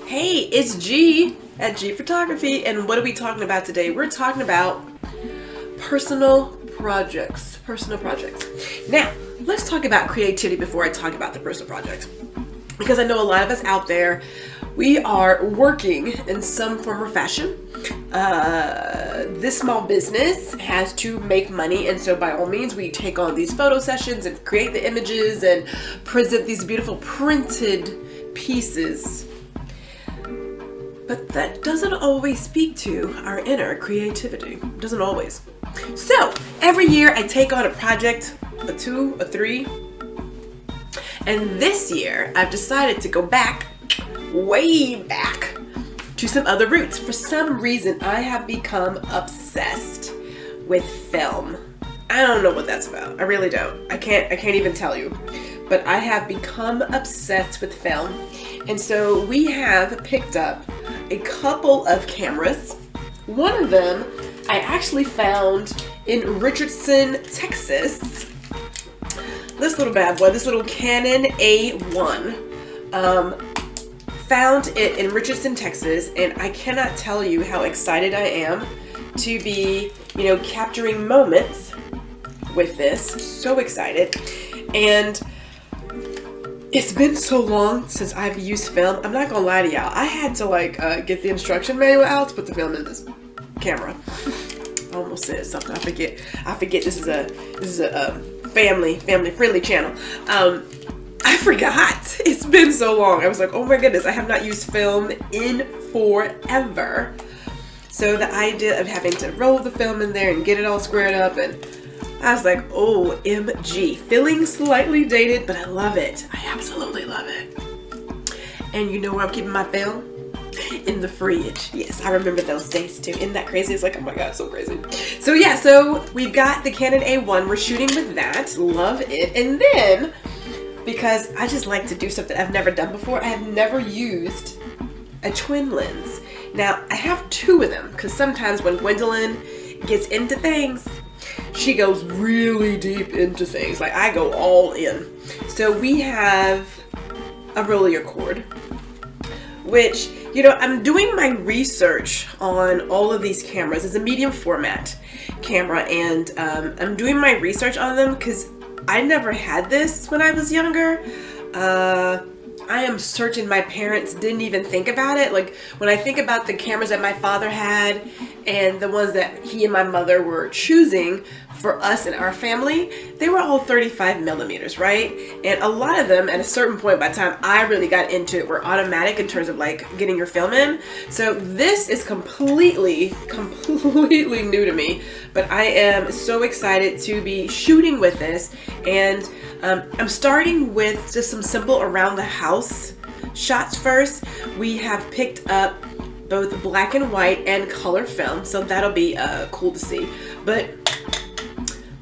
Hey, it's G at G Photography, and what are we talking about today? We're talking about personal projects. Now, let's talk about creativity before I talk about the personal projects. Because I know a lot of us out there, we are working in some form or fashion. This small business has to make money, and so by all means we take on these photo sessions and create the images and present these beautiful printed pieces. But that doesn't always speak to our inner creativity. Doesn't always. So every year I take on a project, a 2, a 3. And this year I've decided to go back, way back, to some other roots. For some reason I have become obsessed with film. I don't know what that's about. I really don't. I can't even tell you. But I have become obsessed with film. And so we have picked up a couple of cameras. One of them I actually found in Richardson, Texas. This little bad boy, this little Canon A1. Found it in Richardson, Texas, and I cannot tell you how excited I am to be, capturing moments with this. So excited. And it's been so long since I've used film. I'm not gonna lie to y'all. I had to get the instruction manual out to put the film in this camera. I almost said something. I forget. This is a family friendly channel. I forgot. It's been so long. I was like, oh my goodness, I have not used film in forever. So the idea of having to roll the film in there and get it all squared up, and I was like, OMG. Feeling slightly dated, but I love it. I absolutely love it. And you know where I'm keeping my film? In the fridge. Yes, I remember those days too. Isn't that crazy? It's like, oh my god, so crazy. So yeah, so we've got the Canon A1. We're shooting with that. Love it. And then, because I just like to do something I've never done before, I have never used a twin lens. Now, I have 2 of them, because sometimes when Gwendolyn gets into things, she goes really deep into things. Like, I go all in. So we have a Rolleicord, which, I'm doing my research on all of these cameras. It's a medium format camera, and I'm doing my research on them because I never had this when I was younger. I am certain my parents didn't even think about it. Like, when I think about the cameras that my father had and the ones that he and my mother were choosing for us and our family, they were all 35 millimeters, right? And a lot of them, at a certain point, by the time I really got into it, were automatic in terms of getting your film in. So this is completely new to me, but I am so excited to be shooting with this. And I'm starting with just some simple around the house shots first. We have picked up both black and white and color film, so that'll be cool to see. But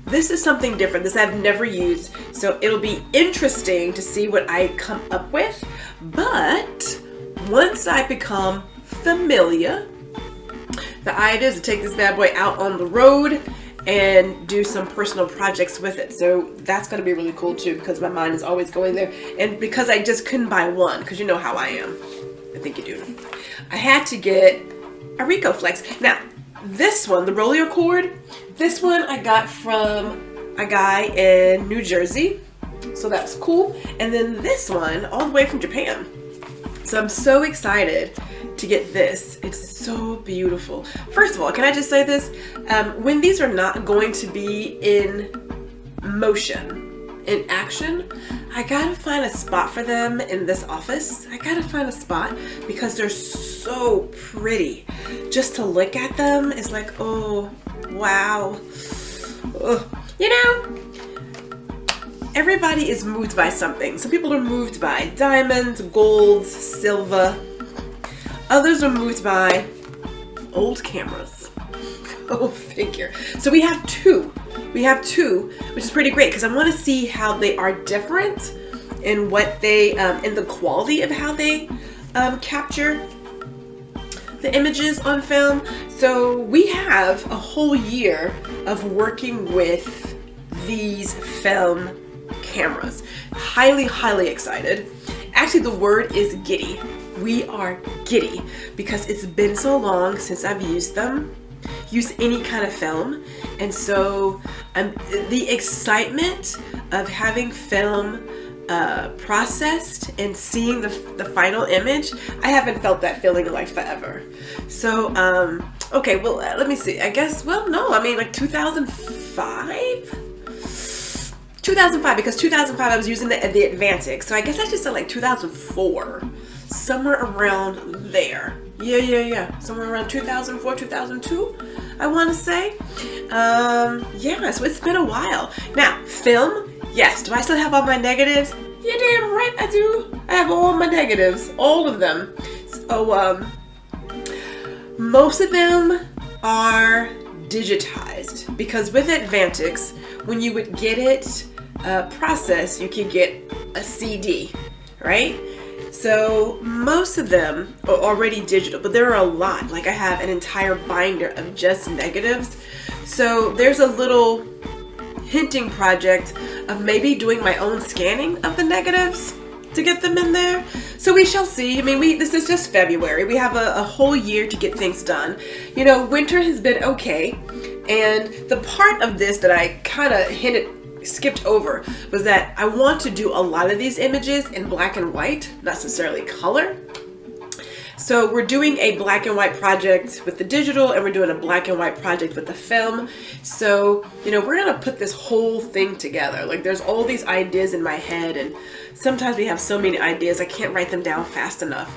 this is something different. This I've never used, so it'll be interesting to see what I come up with. But once I become familiar, the idea is to take this bad boy out on the road and do some personal projects with it. So that's gonna be really cool too, because my mind is always going there. And because I just couldn't buy one, because you know how I am. I think you do. I had to get a Ricoh Flex. Now, this one, the Rolleicord, this one I got from a guy in New Jersey. So that's cool. And then this one, all the way from Japan. So I'm so excited to get this. It's so beautiful. First of all, can I just say this? When these are not going to be in motion, in action, I gotta find a spot for them in this office. I gotta find a spot because they're so pretty. Just to look at them is like, oh, wow. Ugh. Everybody is moved by something. Some people are moved by diamonds, gold, silver. Others are moved by old cameras. Go figure. So we have two. Which is pretty great because I want to see how they are different in what they, in the quality of how they capture the images on film. So we have a whole year of working with these film cameras. Highly excited. Actually, the word is giddy. we are giddy because it's been so long since I've used any kind of film. And so the excitement of having film processed and seeing the final image, I haven't felt that feeling in like forever. So okay, well, let me see. I guess, well, no, I mean like 2005, because 2005 I was using the Advantix, so I guess I just said like 2004, somewhere around there. Yeah, somewhere around 2004, 2002, I want to say. Yeah, so it's been a while. Now, film, yes. Do I still have all my negatives? Yeah, damn right I do. I have all my negatives, all of them. So, most of them are digitized because with Advantix, when you would get it processed, you could get a CD, right? So most of them are already digital, but there are a lot. Like I have an entire binder of just negatives. So there's a little hinting project of maybe doing my own scanning of the negatives to get them in there. So we shall see. I mean, this is just February. We have a whole year to get things done. You know, winter has been okay. And the part of this that I kind of skipped over was that I want to do a lot of these images in black and white, not necessarily color. So we're doing a black and white project with the digital, and we're doing a black and white project with the film. So, you know, we're gonna put this whole thing together. Like there's all these ideas in my head, and sometimes we have so many ideas I can't write them down fast enough.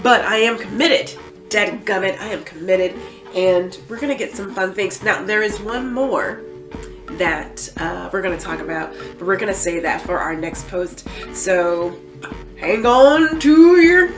But I am committed. Dadgummit, I am committed, and we're gonna get some fun things. Now there is one more that we're going to talk about, but we're going to say that for our next post. So hang on to your